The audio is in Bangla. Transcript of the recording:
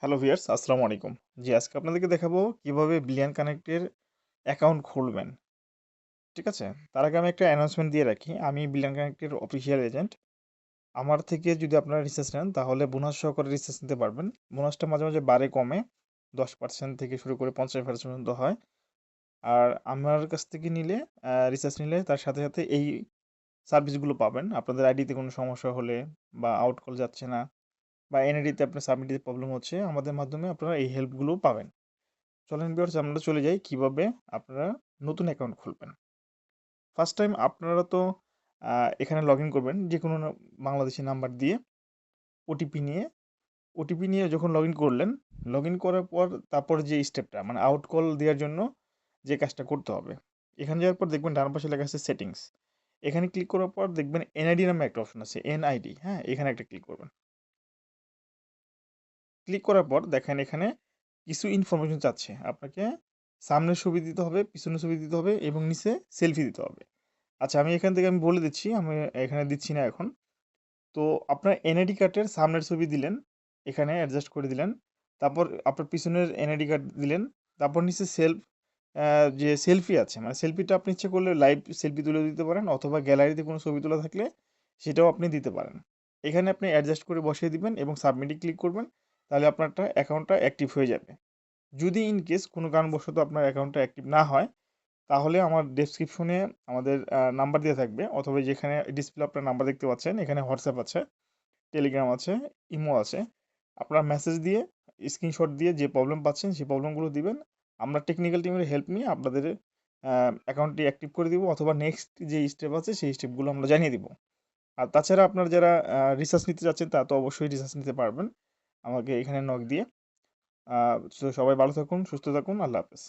হ্যালো ভিউয়ার্স, আসসালামু আলাইকুম। জি, আজকে আপনাদেরকে দেখাবো কিভাবে বিলিয়ন কানেক্টের অ্যাকাউন্ট খুলবেন। ঠিক আছে? তার আগে আমি একটা অ্যানাউন্সমেন্ট দিয়ে রাখি। আমি বিলিয়ন কানেক্টের অফিসিয়াল এজেন্ট। আমার থেকে যদি আপনারা রিসার্চ নেন তাহলে বোনাস সহকারে রিসার্চ নিতে পারবেন। বোনাসটা মাঝে, মাঝে বাড়ে কমে। 10% থেকে শুরু করে 50% পর্যন্ত হয়। আর আমার কাছ থেকে নিলে রিসার্চ নিলে তার সাথে, সাথে এই সার্ভিসগুলো পাবেন। আপনাদের আইডিতে কোনো সমস্যা হলে বা আউট কল যাচ্ছে না বা এনআইডিতে আপনার সাবমিট দিতে প্রবলেম হচ্ছে, আমাদের মাধ্যমে আপনারা এই হেল্পগুলোও পাবেন। চলেন ভিউয়ার্স, আমরা চলে যাই কিভাবে আপনারা নতুন অ্যাকাউন্ট খুলবেন। ফার্স্ট টাইম আপনারা তো এখানে লগ ইন করবেন যে কোনো বাংলাদেশি নাম্বার দিয়ে ওটিপি নিয়ে। ওটিপি নিয়ে যখন লগ ইন করলেন, লগ ইন করার পর তারপর যে স্টেপটা মানে আউট কল দেওয়ার জন্য যে কাজটা করতে হবে, এখানে যাওয়ার পর দেখবেন ডান পাশে লেখা আছে সেটিংস। এখানে ক্লিক করার পর দেখবেন এনআইডি নামে একটা অপশন আছে, এনআইডি। হ্যাঁ, এখানে একটা ক্লিক করবেন। ক্লিক করার পর দেখেন এখানে কিছু ইনফরমেশন চাচ্ছে আপনাকে। সামনের ছবি দিতে হবে, পিছনের ছবি দিতে হবে এবং নিচে সেলফি দিতে হবে। আচ্ছা, আমি এখান থেকে আমি বলে দিচ্ছি, আমি এখানে দিচ্ছি না এখন। তো আপনার এনআইডি কার্ডের সামনের ছবি দিলেন, এখানে অ্যাডজাস্ট করে দিলেন। তারপর আপনার পিছনের এনআইডি কার্ড দিলেন। তারপর নিচে যে সেলফি আছে মানে সেলফিটা আপনি ইচ্ছে করলে লাইভ সেলফি তুলে দিতে পারেন, অথবা গ্যালারিতে কোনো ছবি তোলা থাকলে সেটাও আপনি দিতে পারেন। এখানে আপনি অ্যাডজাস্ট করে বসিয়ে দিবেন এবং সাবমিটে ক্লিক করবেন। তাহলে আপনারটা অ্যাকাউন্টটা অ্যাক্টিভ হয়ে যাবে। যদি ইন কেস কোনো কারণবশত আপনার অ্যাকাউন্টটা অ্যাক্টিভ না হয়, তাহলে আমার ডেসক্রিপশনে আমাদের নাম্বার দেওয়া থাকবে, অথবা যেখানে ডিসপ্লে আপনার নাম্বার দেখতে পাচ্ছেন এখানে হোয়াটসঅ্যাপ আছে, টেলিগ্রাম আছে, ইমো আছে। আপনার মেসেজ দিয়ে স্ক্রিনশট দিয়ে যে প্রবলেম পাচ্ছেন সেই প্রবলেমগুলো দিবেন। আমরা টেকনিক্যাল টিমের হেল্প নিয়ে আপনাদের অ্যাকাউন্টটি অ্যাক্টিভ করে দিব, অথবা নেক্সট যে স্টেপ আছে সেই স্টেপগুলো আমরা জানিয়ে দিব। আর তাছাড়া আপনার যারা রিসার্চ নিতে চাচ্ছেন তা তো অবশ্যই রিসার্চ নিতে পারবেন আমাকে এখানে নক দিয়ে। সবাই ভালো থাকুন, সুস্থ থাকুন। আল্লাহ হাফেজ।